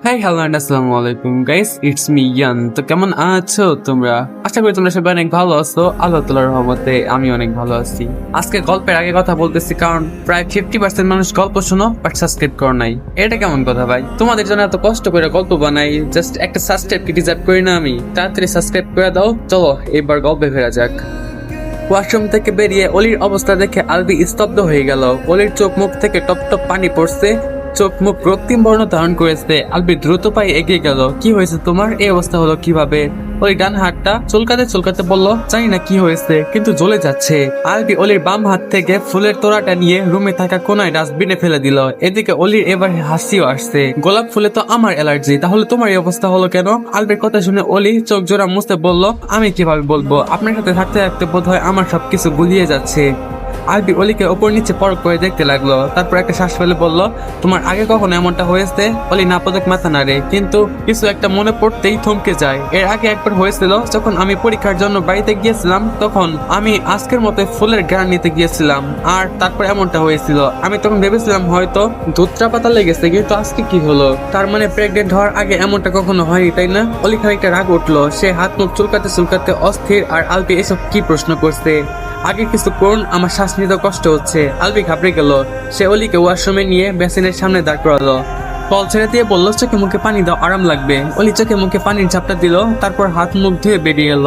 Hi hello and আসসালামু আলাইকুম guys, it's me ইয়ান। তো কেমন আছো তোমরা? আশা করি তোমরা সবাই অনেক ভালো আছো। আল্লাহ তাআলার রহমতে আমি অনেক ভালো আছি। আজকে গল্পের আগে কথা বলতেছি, কারণ প্রায় 50% মানুষ গল্প শোনো বাট সাবস্ক্রাইব করো নাই। এটা কেমন কথা ভাই? তোমাদের জন্য এত কষ্ট করে গল্প বানাই, জাস্ট একটা সাবস্ক্রাইব কি ডিজার্ভ করি না আমি? তাড়াতাড়ি সাবস্ক্রাইব করে দাও। চলো এবার গল্পে ফেরা যাক। ওয়াশরুম থেকে বেরিয়ে অলির অবস্থা দেখে আলবি স্তব্ধ হয়ে গেল। অলির চোখ মুখ থেকে টপ টপ পানি পড়ছে, চোখ মুখ রক্তিম বর্ণ ধারণ করেছে। আলবি দ্রুত পায়ে এগিয়ে গেল। কি হয়েছে তোমার? এই অবস্থা হলো কিভাবে? অলি ডান হাতটা চুলকাতে চুলকাতে বলল, জানি না কি হয়েছে, কিন্তু জ্বলে যাচ্ছে। আলবি অলির বাম হাত থেকে ফুলের তোড়াটা নিয়ে রুমে থাকা কোনায় ডাস্টবিনে ফেলে দিল। এদিকে অলির এবার হাসিও আসছে। গোলাপ ফুলে তো আমার অ্যালার্জি, তাহলে তোমার এই অবস্থা হলো কেন? আলবির কথা শুনে অলি চোখ জোড়া মুছতে বলল, আমি কিভাবে বলবো, আপনার সাথে থাকতে থাকতে বোধ হয় আমার সবকিছু গুলিয়ে যাচ্ছে। আলবি অলিকে ওপর নিচে পরক করে দেখতে লাগলো, তারপর একটা শ্বাস ফেলে বলল, তোমার আগে কখনো এমনটা হয়েছে? অলি নাপদক মাথা নাড়ে, কিন্তু কিছু একটা মনে পড়তেই থমকে যায়। এর আগে একবার হয়েছিল, যখন আমি পরীক্ষার জন্য বাড়িতে গিয়েছিলাম, তখন আমি আজকের মতো ফুলের ঘ্রাণ নিতে গিয়েছিলাম, আর তারপর এমনটা হয়েছিল। আমি তখন ভেবেছিলাম হয়তো দুধটা পাতা লেগেছে, কিন্তু আজকে কি হলো? তার মানে প্রেগনেন্ট হওয়ার আগে এমনটা কখনো হয়নি, তাই না? অলি খানিকটা রাগ উঠলো, সে হাত মুখ চুলকাতে চুলকাতে অস্থির। আর আলবি এসব কি প্রশ্ন করছে? আগে কিছু করুন, আমার শ্বাস নিতে কষ্ট হচ্ছে। আলবি ঘাবড়ে গেল। সে অলিকে ওয়াশরুমে নিয়ে বেসিনের সামনে দাঁড় করালো। কল ছেড়ে দিয়ে বললো, চোখে মুখে পানি দাও, আরাম লাগবে। অলি চোখে মুখে পানির ঝাপটা দিল, তারপর হাত মুখ ধুয়ে বেরিয়ে গেল।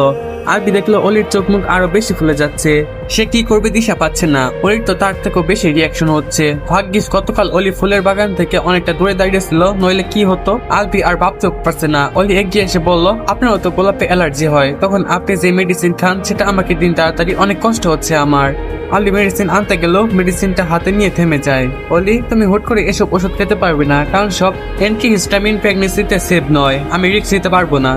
আলবি দেখলো অলির চোখ মুখ আরো বেশি ফুলে যাচ্ছে। সে কি করবে দিশা পাচ্ছে না। অলির তো তার থেকেও বেশি রিয়াকশন হচ্ছে। ভাগ্যিস গতকাল অলি ফুলের বাগান থেকে অনেকটা দূরে দাঁড়িয়েছিল, নইলে কি হতো আলবি আর ভাবতেও পারছে না। অলি এগিয়ে এসে বলল, আপনারও তো গোলাপে অ্যালার্জি হয়, তখন আপনি যে মেডিসিন খান সেটা আমাকে দিন তাড়াতাড়ি, অনেক কষ্ট হচ্ছে আমার। আলবি মেডিসিন আনতে গেল, মেডিসিনটা হাতে নিয়ে থেমে যায়। অলি, তুমি হুট করে এসব ওষুধ খেতে পারবে না, কারণ সব অ্যান্টিহিস্টামিন প্রেগনেন্সিতে সেভ নয়, আমি রিস্ক নিতে পারবো না।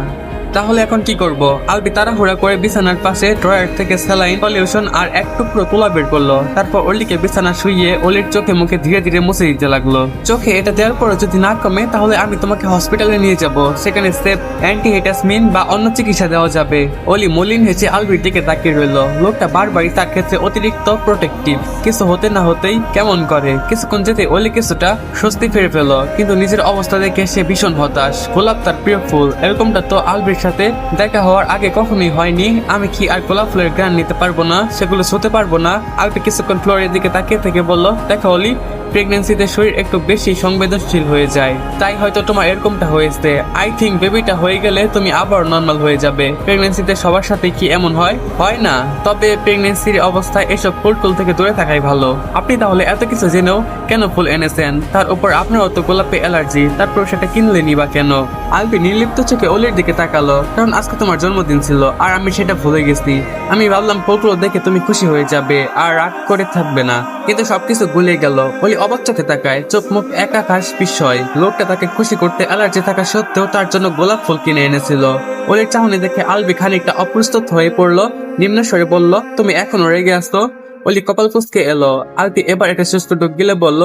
তাহলে এখন কি করব? আলবি তাড়াহুড়া করে বিছানার পাশে ড্রয়ার থেকে স্যালাইন, সলিউশন আর এক টুকরো তুলা বের করলো। তারপর অলিকে বিছানা শুইয়ে অলির চোখে মুখে ধীরে ধীরে মুছে দিতে লাগলো। চোখে এটা দেওয়ার পরে যদি না কমে, তাহলে আমি তোমাকে হসপিটালে নিয়ে যাব, সেখানে সেফ অ্যান্টিহিস্টামিন বা অন্য চিকিৎসা দেওয়া যাবে। অলি মলিন হেসে আলবির দিকে তাকিয়ে রইল। লোকটা বারবারই তার ক্ষেত্রে অতিরিক্ত প্রোটেক্টিভ। কিছু হতে না হতেই কেমন করে। কিছুক্ষণ যেতে অলি কিছুটা স্বস্তি ফিরে পেল, কিন্তু নিজের অবস্থা দেখে সে ভীষণ হতাশ। গোলাপ তার প্রিয় ফুল, এরকমটা তো আলবির সাথে দেখা হওয়ার আগে কখনোই হয়নি। আমি কি আর গোলাপ ফুলের ঘ্রাণ নিতে পারবো না? সেগুলো ছুঁতে পারবো না? আলবি কিছুক্ষণ ফ্লোরের দিকে তাকিয়ে থেকে বলল, দেখো অলি, প্রেগনেন্সিতে শরীর একটু বেশি সংবেদনশীল হয়ে যায়, তাই হয়তো তোমার এরকমটা হয়েছে। আই থিঙ্ক বেবিটা হয়ে গেলে তুমি আবার নর্মাল হয়ে যাবে। প্রেগনেন্সিতে সবার সাথে কি এমন হয়? হয় না। তবে প্রেগনেন্সির অবস্থায় এসব ফুল টুল থেকে দূরে থাকাই ভালো। আপনি তাহলে এত কিছু জেনেও কেন ফুল এনেছেন? তার উপর আপনারও তো গোলাপে অ্যালার্জি, তারপর সেটা কিনলেনি বা কেন? আলবি নির্লিপ্ত চোখে অলির দিকে তাকালো, কারণ আজকে তোমার জন্মদিন ছিল আর আমি সেটা ভুলে গেছি। আমি ভাবলাম ফুলগুলো দেখে তুমি খুশি হয়ে যাবে আর রাগ করে থাকবে না, কিন্তু সবকিছু গুলিয়ে গেল। অলি অবাক চোখে তাকায়, চোখ মুখ একাকাশ বিস্ময়। লোকটা তাকে খুশি করতে অ্যালার্জি থাকা সত্ত্বেও তার জন্য গোলাপ ফুল কিনে এনেছিল। অলির চাহনি দেখে আলবি খানিকটা অপ্রস্তুত হয়ে পড়লো। নিম্ন স্বরে বলল, তুমি এখনো রেগে আসতো? অলি কপাল কুঁচকে এলো। আলবি এবার একটা সুস্থ ঢোক গিলে বলল,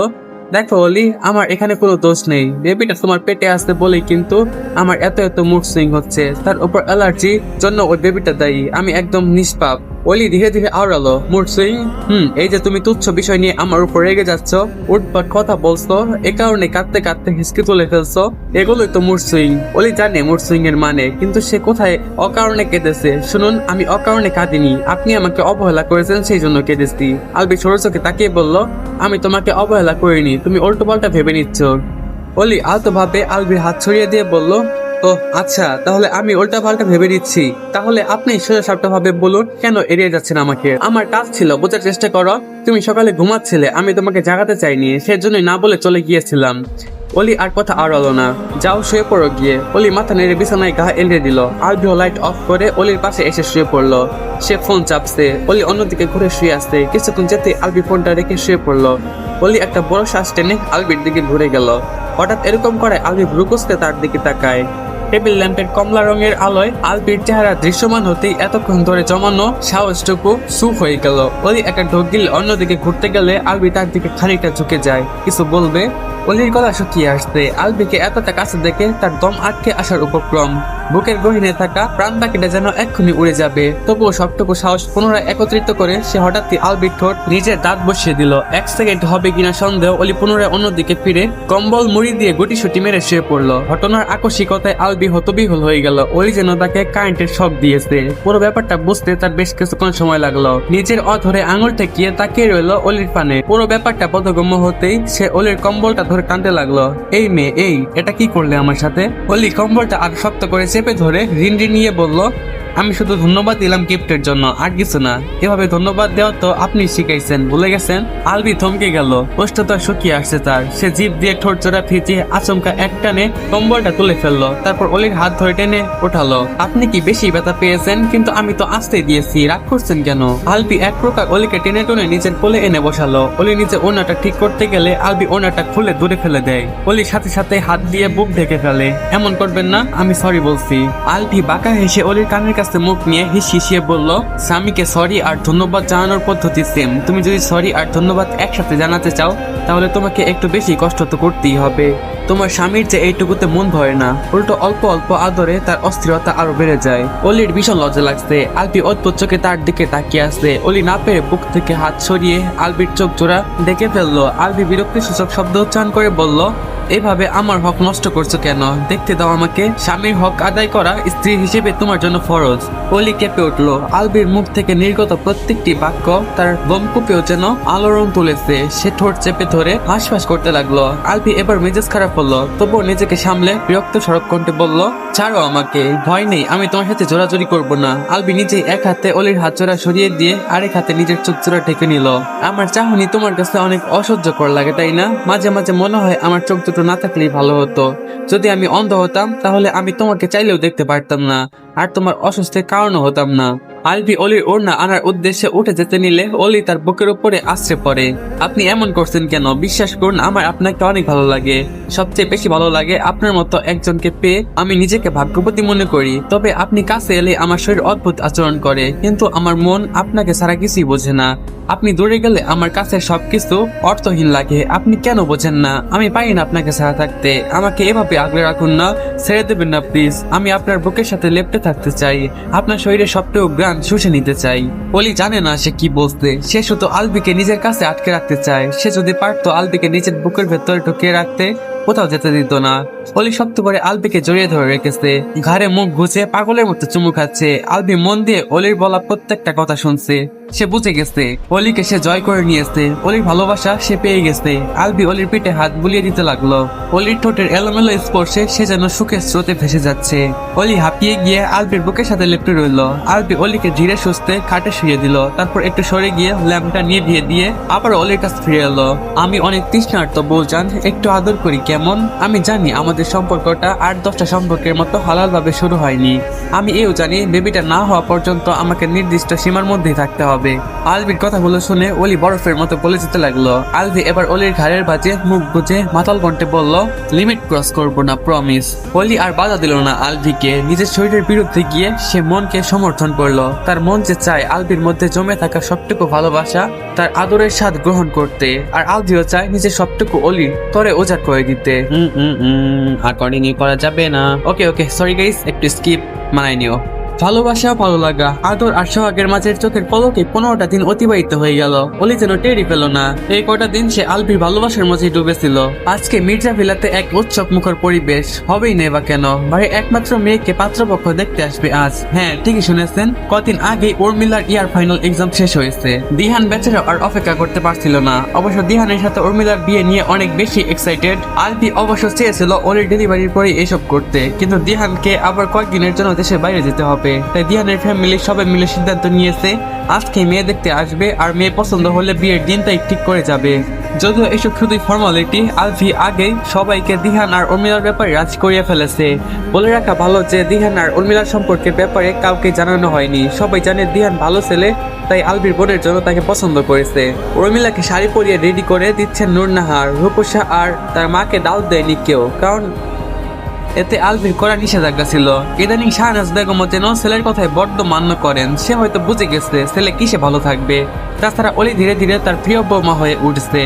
দেখো অলি, আমার এখানে কোনো দোষ নেই। বেবিটা তোমার পেটে আসতে বলেই কিন্তু আমার এত এত মুড সুইং হচ্ছে। তার উপর অ্যালার্জি জন্য ওই বেবিটা দায়ী। আমি একদম নিষ্পাপ। অলি ধীরে ধীরে আওড়ালো, মুড সুইং? এই যে তুমি তুচ্ছ বিষয় নিয়ে আমার উপর রেগে যাচ্ছ, উঠপাট কথা বলছো, এ কারণে কাঁদতে কাঁদতে হিসকে তুলে ফেলছো, এগুলোই তো মুড সুইং। অলি জানে মুড সুইং এর মানে, কিন্তু সে কোথায় অকারণে কেঁদেছে। শুনুন, আমি অকারণে কাঁদিনি, আপনি আমাকে অবহেলা করেছেন, সেই জন্য কেঁদেছি। আলবি ছোট চোখে তাকিয়ে বলল, আমি তোমাকে অবহেলা করিনি, তুমি উল্টো পাল্টা ভেবে নিচ্ছ। অলি আলতো ভাবে আলবির হাত ছড়িয়ে দিয়ে বলল, ও আচ্ছা, তাহলে আমি উল্টা পাল্টা ভেবে নিচ্ছি। তাহলে আপনি সোজা সাপটা ভাবে বলুন, কেন এড়িয়ে যাচ্ছেন আমাকে? আমার কাজ ছিল, বোঝার চেষ্টা করো। তুমি সকালে ঘুমাচ্ছিলে, আমি তোমাকে জাগাতে চাইনি, সেজন্যই না বলে চলে গিয়েছিলাম। অলি আর কথা আড়ালো না, যাও শুয়ে পড়ো গিয়ে। অলি মাথা নেড়ে বিছানায় গা এলিয়ে দিল। আলবিও লাইট অফ করে অলির পাশে এসে শুয়ে পড়লো। সে ফোন চাপছে। অলি অন্যদিকে ঘুরে শুয়ে আসছে। কিছুক্ষণ যেতে আলবি ফোনটা রেখে শুয়ে পড়লো। অলি একটা বড় শ্বাস টেনে আলবির দিকে ঘুরে গেল। হঠাৎ এরকম করে আলবি ভ্রুকুচকে তার দিকে তাকায়। টেবিল ল্যাম্পের কমলা রঙের আলোয় আলবির চেহারা দৃশ্যমান হতেই এতক্ষণ ধরে জমানো সাহসটুকু সুখ হয়ে গেল। অলি একটা ঢোক গিলে অন্যদিকে ঘুরতে গেলে আলবি তার দিকে খানিকটা ঝুঁকে যায়। কিছু বলবে, অলির গলা শুকিয়ে আসছে। আলবিকে এতটা কাছে দেখে তার দম আটকে আসার উপক্রম। বুকের গহীনে থাকা প্রাণটা কেটে যেন এক্ষুনি উড়ে যাবে। তবুও সবটুকু সাহস পুনরায় একত্রিত করে সে হঠাৎই আলবির ঠোঁট নিজের দাঁত বসিয়ে দিল। 1 সেকেন্ড হবে কিনা সন্দেহ, অলি পুনরায় অন্যদিকে ফিরে কম্বল মুড়ি দিয়ে গুটিসুটি মেরে শুয়ে পড়লো। ঘটনার আকস্মিকতায় আলবি হতবিহ্বল হয়ে গেল। অলি যেন তাকে কারেন্টের শক দিয়েছে। পুরো ব্যাপারটা বুঝতে তার বেশ কিছুক্ষণ সময় লাগলো। নিজের অধরে আঙুল ঠেকিয়ে তাকিয়ে রইল অলির পানে। পুরো ব্যাপারটা বোধগম্য হতেই সে অলির কম্বলটা ধরে টানতে লাগলো। এই মেয়ে, এই এটা কি করলে আমার সাথে? অলি কম্বলটা আর শক্ত করে চেপে ধরে রিন নিয়ে বলল, আমি শুধু ধন্যবাদ দিলাম গিফটের জন্য, আর কিছু না। এভাবে ধন্যবাদ দেওয়া তো আপনি শিখাইছেন, ভুলে গেছেন? আলবি থমকে গেল। কষ্টটা শুকিয়ে আসছে তার। সে জিভ দিয়ে ঠোঁট জোড়া ভিজিয়ে আচমকা এক টানে কম্বলটা তুলে ফেললো। তারপর অলির হাত ধরে টেনে ওঠালো। আপনি কি বেশি ব্যথা পেয়েছেন? কিন্তু আমি তো আসতে দিয়েছি, রাগ করছেন কেন? আলবি এক প্রকার অলিকে টেনে টেনে নিজের কোলে এনে বসালো। অলি নিজে ওনাটা ঠিক করতে গেলে আলবি ওনাটা খুলে দূরে ফেলে দেয়। অলির সাথে সাথে হাত দিয়ে বুক ঢেকে ফেলে। এমন করবেন না, আমি সরি বলছি। আলবি বাঁকা হেসে অলির কানের কাছে মুখ নিয়ে হিসিয়ে বলল, স্বামীকে সরি আর ধন্যবাদ জানানোর পদ্ধতি সেম। তুমি যদি সরি আর ধন্যবাদ একসাথে জানাতে চাও তাহলে তোমাকে একটু বেশি কষ্ট তো করতেই হবে। তোমার স্বামীর যে এইটুকুতে মন ভরে না, উল্টো অল্প অল্প আদরে তার অস্থিরতা আরো বেড়ে যায়। অলির ভীষণ লজ্জা লাগছে। আলবি অদ্ভুত চোখে তার দিকে তাকিয়ে আসছে। অলি না পেরে বুক থেকে হাত সরিয়ে আলবির চোখ জোড়া দেখে ফেললো। আলবি বিরক্তি সূচক শব্দ উচ্চারণ করে বলল, এভাবে আমার হক নষ্ট করছো কেন? দেখতে দাও আমাকে। স্বামীর হক আদায় করা স্ত্রী হিসেবে তোমার জন্য ফরজ। অলি কেঁপে উঠলো। আলবির মুখ থেকে নির্গত প্রত্যেকটি বাক্য তার লোমকূপেও যেন আলোড়ন তুলেছে। সে ঠোঁট চেপে ধরে হাঁসফাঁস করতে লাগলো। আলবি এবার মেজাজ খারাপ হলো, তবুও নিজেকে সামলে বিরক্ত সড়ক কণ্ঠে বলল, ছাড়ো আমাকে, ভয় নেই, আমি তোমার সাথে জোরাজোরি করবো না। আলবি নিজেই এক হাতে অলির হাত জোড়া সরিয়ে দিয়ে আরেক হাতে নিজের চোখ জোড়া ঢেকে নিল। আমার চাহনি তোমার কাছে অনেক অসহ্যকর লাগে, তাই না? মাঝে মাঝে মনে হয় আমার চোখ দুটো না থাকলেই ভালো হতো। যদি আমি অন্ধ হতাম তাহলে আমি তোমাকে চাইলেও দেখতে পারতাম না, আর তোমার অসুস্থের কারণও হতাম না। আলবি অলির ওড়না আনার উদ্দেশ্যে উঠে যেতে নিলে অলি তার বুকের উপরে আশ্রে পড়ে। আপনি এমন করছেন কেন? বিশ্বাস করুন, আমার আপনাকে অনেক ভালো লাগে। সবচেয়ে বেশি ভালো লাগে আপনার মতো একজনকে পেয়ে। আমি নিজেকে ভাগ্যবতী মনে করি। তবে আপনি কাছে এলে আমার শরীর অদ্ভুত আচরণ করে, কিন্তু আমার মন আপনাকে ছাড়া কিছুই বোঝে না। আপনি দূরে গেলে আমার কাছে সবকিছু অর্থহীন লাগে। আপনি কেন বোঝেন না? আমি পারি না আপনাকে ছাড়া থাকতে। আমাকে এভাবে আগলে রাখুন না, ছেড়ে দেবেন না প্লিজ। আমি আপনার বুকের সাথে লেপ্টে থাকতে চাই, আপনার শরীরে সবটুকু গ্রান শুষে নিতে চাই। অলি জানে না সে কি বলছে। সে শুধু আলবিকে নিজের কাছে আটকে রাখতে চায়। সে যদি পারতো আলবিকে নিজের বুকের ভেতরে ঢুকিয়ে রাখতে, কোথাও যেতে দিত না। অলি শক্ত করে আলবিকে জড়িয়ে ধরে রেখেছে। ঘাড়ে মুখ গুছে পাগলের মতো চুমু খাচ্ছে। আলবি মন দিয়ে অলির বলা প্রত্যেকটা কথা শুনছে। সে বুঝে গেছে অলিকে সে জয় করে নিয়েছে। অলির ভালোবাসা সে পেয়ে গেছে। আলবি অলির পিঠে হাত বুলিয়ে দিতে লাগলো। অলির ঠোঁটের এলোমেলো স্পর্শে সে যেন সুখের স্রোতে ভেসে যাচ্ছে। অলি হাঁপিয়ে গিয়ে আলবির বুকের সাথে লেপ্টে রইল। আলবি অলিকে ধীরে সুস্থে খাটে শুয়ে দিল। তারপর একটু সরে গিয়ে ল্যাম্পটা নিভিয়ে দিয়ে আবার অলির কাছে ফিরে এলো। আমি অনেক তৃষ্ণার্ত বউজান, একটু আদর করি কেমন? আমি জানি আমাদের সম্পর্কটা 8-10টা সম্পর্কের মতো হালাল ভাবে শুরু হয়নি। আমি এও জানি বেবিটা না হওয়া পর্যন্ত আমাকে নির্দিষ্ট সীমার মধ্যেই থাকতে হবে। আলবির কথাগুলো শুনে অলি বরফের মতো গলে যেতে লাগলো। আলবি এবার অলির ঘাড়ের ভাঁজে মুখ গুজে মাতাল কণ্ঠে বলল, লিমিট ক্রস করবো না, প্রমিস। অলি আর বাধা দিল না আলবিকে। নিজের শরীরের বিরুদ্ধে গিয়ে সে মনকে সমর্থন করলো। তার মন যে চায় আলবির মধ্যে জমে থাকা সবটুকু ভালোবাসা, তার আদরের স্বাদ গ্রহণ করতে। আর আলবিও চায় নিজের সবটুকু অলির তরে ওজাট করে দিতে। আর কন্টিনিউ করা যাবে না। ওকে সরি গাইস, একটু স্কিপ মানাই নিও। ভালোবাসা, ভালো লাগা, আদর আর সোহাগের মাঝের চোখের পলকে 15টা দিন অতিবাহিত হয়ে গেল। অলি যেন টেরি পেল না। এই কটা দিন সে আলবির ভালোবাসার মাঝে ডুবেছিল। আজকে মির্জা ভিলাতে এক উৎসব মুখর পরিবেশ হবেই নেই বা কেন? বাড়ির একমাত্র মেয়েকে পাত্রপক্ষ দেখতে আসবে আজ। হ্যাঁ, ঠিকই শুনেছেন। কদিন আগে উর্মিলার ইয়ার ফাইনাল এক্সাম শেষ হয়েছে। দিহান বেচারা আর অপেক্ষা করতে পারছিল না। অবশ্য দিহানের সাথে উর্মিলার বিয়ে নিয়ে অনেক বেশি এক্সাইটেড। আলবি অবশ্য চেয়েছিল অলির ডেলিভারির পরে এসব করতে, কিন্তু দিহানকে আবার কয়েকদিনের জন্য দেশের বাইরে যেতে হবে। তাই দিহানের ফ্যামিলি সবাই মিলে সিদ্ধান্ত নিয়েছে আজকে মেয়ে দেখতে আসবে, আর মেয়ে পছন্দ হলে বিয়ের দিনটাই ঠিক করে যাবে। যদিও এসব শুধুই ফর্মালিটি, আলভি আগেই সবাইকে দিহান আর উর্মিলার ব্যাপারে রাজি করিয়ে ফেলেছে। বলে রাখা ভালো যে দিহান আর উর্মিলার সম্পর্কের ব্যাপারে কাউকে জানানো হয়নি। সবাই জানে দিহান ভালো ছেলে, তাই আলবির বোনের জন্য তাকে পছন্দ করেছে। উর্মিলাকে শাড়ি পরিয়ে রেডি করে দিচ্ছেন নূরনাহার, রূপসা আর তার মাকে দাওয়াত দেয়নি কেউ, কারণ এতে আলবির করা নিষেধাজ্ঞা ছিল। ইদানিং শাহনাজ বেগম যেন ছেলের কথায় বড্ড মান্য করেন। সে হয়তো বুঝে গেছে ছেলে কিসে ভালো থাকবে। তাছাড়া অলি ধীরে ধীরে তার প্রিয় বৌমা হয়ে উঠছে।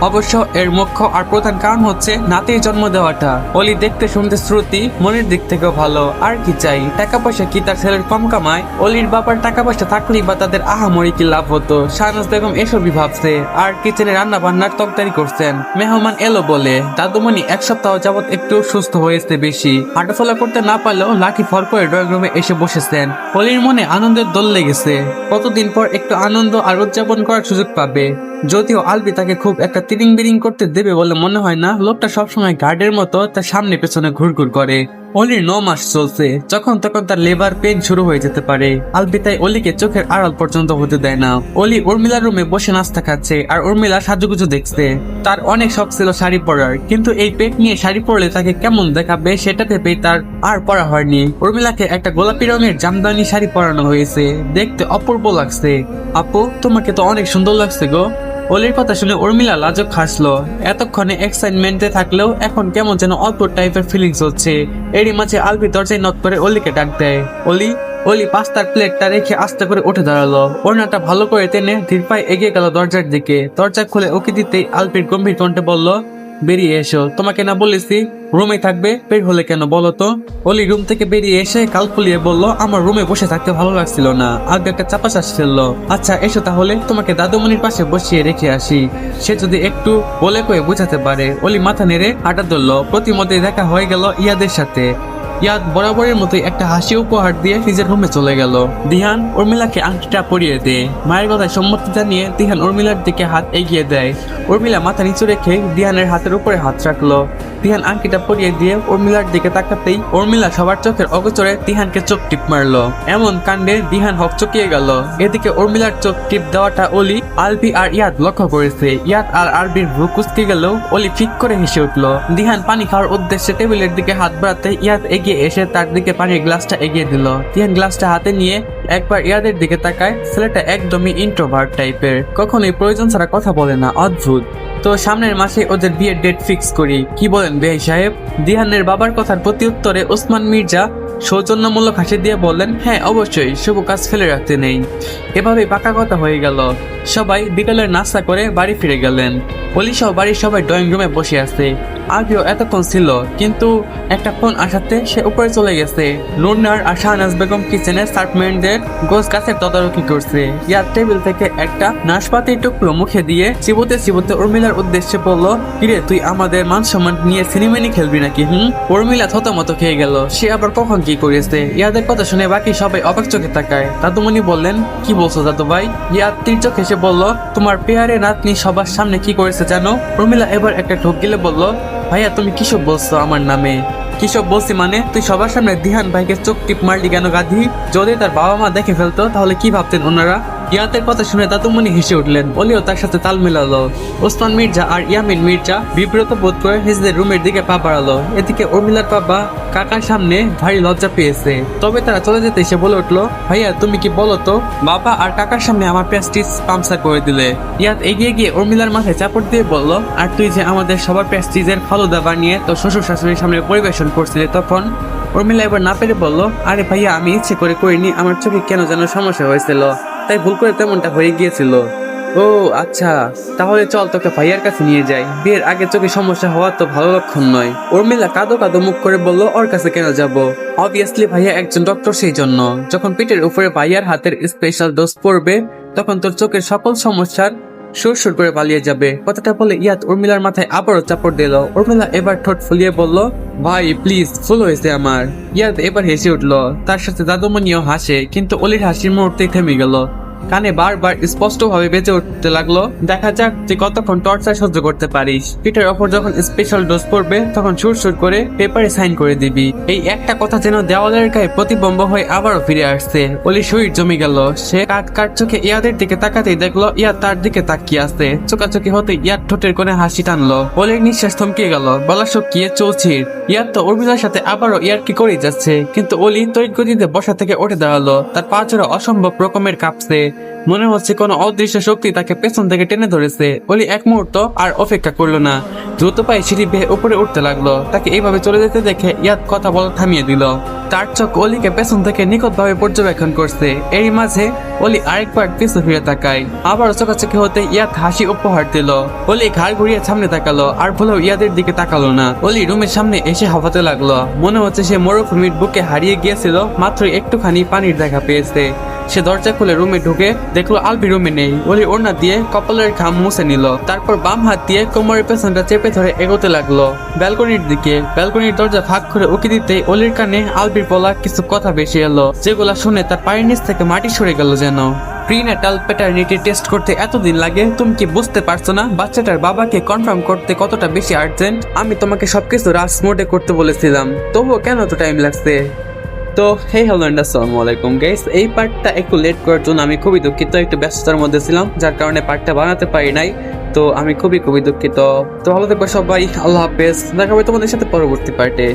অবশ্য এর মুখ্য আর প্রধান কারণ হচ্ছে নাতির জন্ম দেওয়াটা। অলি দেখতে শুনতে শ্রুতি, মনের দিক থেকেও ভালো, আর কি চাই? টাকা পয়সা কি তার ছেলের কম কামায়? অলির বাবার টাকা পয়সা থাকলেই বা তাদের আহামরি কি লাভ হতো? শাহনাজ বেগম এসবই ভাবছে আর কিচেনে রান্না বান্নার তরকারি করছেন। মেহমান এলো বলে দাদুমণি এক সপ্তাহ যাবত একটু সুস্থ হয়েছে বেশি, হাঁটাচলা করতে না পারলেও লাকি ফল করে ড্রয়িং রুমে এসে বসেছেন। অলির মনে আনন্দের দোল লেগেছে, কতদিন পর একটু আনন্দ আর উদযাপন করার সুযোগ পাবে। যদিও আলবি তাকে খুব একটা তিরিং বিরিং করতে দেবে বলে মনে হয় না। লোকটা সবসময় গার্ডের মতো তার সামনে পেছনে ঘুরঘুর করে। অলির 9 মাস চলছে, যখন তখন তার লেবার পেন শুরু হয়ে যেতে পারে। আলবি তাই অলিকে চোখের আড়াল পর্যন্ত হতে দেয় না। অলি উর্মিলার রুমে বসে নাস্তা খাচ্ছে আর উর্মিলা সাজুগুজু দেখছে। তার অনেক শখ ছিল শাড়ি পরার, কিন্তু এই পেট নিয়ে শাড়ি পরলে তাকে কেমন দেখাবে সেটা ভেবেই তার আর পরা হয়নি। উর্মিলাকে একটা গোলাপি রঙের জামদানি শাড়ি পরানো হয়েছে, দেখতে অপূর্ব লাগছে। আপু, তোমাকে তো অনেক সুন্দর লাগছে গো। অলির কথা শুনে উর্মিলা লাজক হাসলো। এতক্ষণে এক্সাইটমেন্টে থাকলেও এখন কেমন যেন অদ্ভুত টাইপের ফিলিংস হচ্ছে। এরই মাঝে আলবি দরজায় নক করে অলিকে ডাক দেয়। অলি পাস্তার প্লেটটা রেখে আস্তে করে উঠে দাঁড়ালো। ওড়নাটা ভালো করে টেনে ধীর পায়ে এগিয়ে গেল দরজার দিকে। দরজা খুলে ওকে দিতেই আলবির গম্ভীর কণ্ঠে বলল, বেরিয়ে এসো। তোমাকে না বলেছি রুমে থাকবে, বের হলে কেন বলো তো? অলি রুম থেকে বেরিয়ে এসে কাল ফুলিয়ে বলল, আমার রুমে বসে থাকতে ভালো লাগছিল না, আগে একটা চাপা শ্বাস ফেললো। আচ্ছা এসো তাহলে, তোমাকে দাদুমণির পাশে বসিয়ে রেখে আসি, সে যদি একটু বলে কয়ে বুঝাতে পারে। অলি মাথা নেড়ে হাঁটা ধরলো। প্রতিমধ্যে দেখা হয়ে গেল ইয়াদের সাথে। ইয়াদ বরাবরের মতোই একটা হাসি উপহার দিয়ে নিজের রুমে চলে গেল। দিহান উর্মিলাকে আংটিটা পরিয়ে দেয়। মায়ের কথায় সম্মতি জানিয়ে দিহান উর্মিলার দিকে হাত এগিয়ে দেয়। উর্মিলা মাথা নিচু রেখে দিহানের হাতের উপরে হাত রাখলো। দিহান আংটিটা পরিয়ে দিয়ে উর্মিলার দিকে তাকাতেই উর্মিলা সবার চোখের অগোচরে দিহানকে চোখ টিপ মারলো। এমন কাণ্ডে দিহান হকচকিয়ে গেল। এদিকে উর্মিলার চোখ টিপ দেওয়াটা অলি, আলবি আর ইয়াদ লক্ষ্য করেছে। ইয়াদ আর আলবির ভ্রু কুঁচকে গেলেও অলি ফিক করে হেসে উঠলো। দিহান পানি খাওয়ার উদ্দেশ্যে টেবিলের দিকে হাত বাড়াতে ইয়াদ এগিয়ে এসে তার দিকে পানির গ্লাসটা এগিয়ে দিল। দিহান গ্লাসটা হাতে নিয়ে একবার ইয়াদের দিকে তাকায়। ছেলেটা একদমই ইন্ট্রোভার্ট টাইপের, কখনোই প্রয়োজন ছাড়া কথা বলে না, অদ্ভুত। তো সামনের মাসে ওদের বিয়ের ডেট ফিক্স করি, কি বলেন বেহাই সাহেব? দিহানের বাবার কথার প্রতি উত্তরে ওসমান মির্জা সৌজন্যমূলক হাসি দিয়ে বললেন, হ্যাঁ অবশ্যই, শুভ কাজ ফেলে রাখতে নেই। এভাবে পাকা কথা হয়ে গেল। সবাই বিকেলের নাস্তা করে বাড়ি ফিরে গেলেন। অলি সহ বাড়ির সবাই ড্রয়িং রুমে বসে আছে। আবিও এতক্ষণ ছিল, কিন্তু একটা ফোন আসাতে সে উপরে চলে গেছে। নুরনার আর শাহনাজ বেগম কিচেনের সার্ভেন্টদের গোছ গাছের তদারকি করছে। ইয়ার টেবিল থেকে একটা নাশপাতির টুকরো মুখে দিয়ে চিবোতে চিবোতে উর্মিলার উদ্দেশ্যে বলল, কিরে তুই আমাদের মান সম্মান নিয়ে সিনেমানি খেলবি নাকি? উর্মিলা থতমত খেয়ে গেল। সে আবার কখন কি করেছে? ইয়াদের কথা শুনে বাকি সবাই অবাক চোখে তাকায়। দাদুমণি বললেন, কি বলছো দাদু ভাই? ইয়াদ তীর্যক হেসে বলল, তোমার পেয়ারে নাতনি সবার সামনে কি করেছে জানো? উর্মিলা এবার একটা ঢোক গিলে বলল, ভাইয়া তুমি কিসব বলছো আমার নামে? কিসব বলছি মানে? তুই সবার সামনে দিহান ভাইকে চোখ টিপ মারলি কেন গাধি? যদি তার বাবা মা দেখে ফেলতো তাহলে কি ভাবতেন ওনারা? ইয়াদের কথা শুনে দাদুমণি হেসে উঠলেন। অলিও তার সাথে তাল মেলালো। ওসমান মির্জা আর ইয়ামিন মির্জা বিব্রত বোধ করে নিজেদের রুমের দিকে পা বাড়ালো। এদিকে উর্মিলার বাবা কাকার সামনে ভারী লজ্জা পেয়েছে। তবে তারা চলে যেতে এসে বলে উঠলো, ভাইয়া তুমি কি বলো তো, বাবা আর কাকার সামনে আমার প্রেস্টিজ পামসার করে দিলে। ইয়াদ এগিয়ে গিয়ে উর্মিলার মাথায় চাপড় দিয়ে বলল, আর তুই যে আমাদের সবার প্রেস্টিজের ফালুদা বানিয়ে তোর শ্বশুর শাশুড়ির সামনে পরিবেশন করছিলে তখন? উর্মিলা এবার না পেরে বলল, আরে ভাইয়া আমি ইচ্ছে করে করিনি, আমার চোখে কেন যেন সমস্যা হয়েছিল, তাই ভুল করে তেমনটা হয়ে গিয়েছিল। ও আচ্ছা, তাহলে চল তোকে ভাইয়ার কাছে নিয়ে যাই, বিয়ের আগে চোখে সমস্যা হওয়া তো ভালো লক্ষণ নয়। উর্মিলা কাঁদো কাঁদো মুখ করে বলল, ওর কাছে কেন যাব? অবভিয়াসলি ভাইয়া একজন ডক্টর, সেই জন্য যখন পিঠের উপরে ভাইয়ার হাতের স্পেশাল ডোজ পড়বে তখন তোর চোখের সকল সমস্যার সুর করে পালিয়ে যাবে। কথাটা বলে ইয়াদ উর্মিলার মাথায় আবারও চাপড় দিল। উর্মিলা এবার ঠোঁট ফুলিয়ে বলল, ভাই প্লিজ, ভুল হয়েছে আমার। ইয়াদ এবার হেসে উঠল। তার সাথে দাদুমণিও হাসে, কিন্তু অলির হাসির মুহূর্তে থেমে গেল। কানে বারবার স্পষ্ট ভাবে বেঁচে উঠতে লাগলো, দেখা যাক তুই কতক্ষণ টর্চার সহ্য করতে পারিস। পিঠের ওপর যখন স্পেশাল ডোজ পড়বে তখন সুর করে পেপারে সাইন করে দিবি। এই একটা কথা যেন দেওয়ালের গায়ে প্রতিবম্ব হয়ে আবারও ফিরে আসছে। অলি শরীর জমে গেল। সে কাট চোখে ইয়াদের দিকে তাকাতেই দেখলো ইয়াদ তার দিকে তাকিয়ে আছে। চোখাচোখি হতে ইয়াদ ঠোঁটের কোণে হাসি টানলো। অলির নিঃশ্বাস থমকে গেল, গলা শুকিয়ে চৌচির। ইয়াদ তো উর্মিলার সাথে আবারও ইয়ার কি করেই যাচ্ছে, কিন্তু অলি তড়িৎ গতিতে বসা থেকে উঠে দাঁড়ালো। তার পা জোড়া অসম্ভব রকমের কাঁপছে। মনে হচ্ছে কোনো অদৃশ্য শক্তি তাকে পেছন থেকে টেনে ধরেছে। অলি এক মুহূর্ত আর অপেক্ষা করলো না, দ্রুত পায়ে সিঁড়ি বেয়ে উপরে উঠতে লাগলো। তাকে এইভাবে চলে যেতে দেখে ইয়াদ কথা বলা থামিয়ে দিল। তার চোখ অলিকে পেছন থেকে নিকটভাবে পর্যবেক্ষণ করছে। এই মাঝে অলি আরেকবার পিছু ফিরে তাকায়, আবার চোখাচোখি হতে ইয়াদ হাসি উপহার দিল। অলি ঘাড় ঘুরিয়ে সামনে তাকালো, আর ভুলেও ইয়াদের দিকে তাকালো না। অলি রুমের সামনে এসে হাঁপাতে লাগলো, মনে হচ্ছে সে মরুভূমির বুকে হারিয়ে গিয়েছিল, মাত্র একটুখানি পানির দেখা পেয়েছে। সে দরজা খুলে রুমে ঢুকে দেখলো আলবি রুমে নেই। অলি ওড়না দিয়ে কপালের ঘাম মুছে নিল, তারপর বাম হাত দিয়ে কোমরের পেছনটা চেপে ধরে এগোতে লাগলো ব্যালকনির দিকে। ব্যালকনির দরজা ফাঁক করে উকি দিতে অলির কানে আলবির বলা কিছু কথা ভেসে এলো, যেগুলা শুনে তার পায়ের নিচ থেকে মাটি সরে গেল যেন। প্রিন্যাটাল প্যাটার্নিটি টেস্ট করতে এতদিন লাগে, তুমি কি বুঝতে পারছো না বাচ্চাটার বাবাকে কনফার্ম করতে কতটা বেশি আর্জেন্ট? আমি তোমাকে সবকিছু রাশ মোডে করতে বলেছিলাম, তবুও কেন এত টাইম লাগছে? তো হে হ্যালো এন্ড আসসালামু আলাইকুম গাইস, এই পার্টটা একটু লেট করার জন্য আমি খুবই দুঃখিত। একটু ব্যস্ততার মধ্যে ছিলাম, যার কারণে পার্টটা বানাতে পারি নাই। তো আমি খুবই দুঃখিত। তো ভালো থাকবে সবাই, আল্লাহ হাফেজ, দেখা হবে তোমাদের সাথে পরবর্তী পার্টে।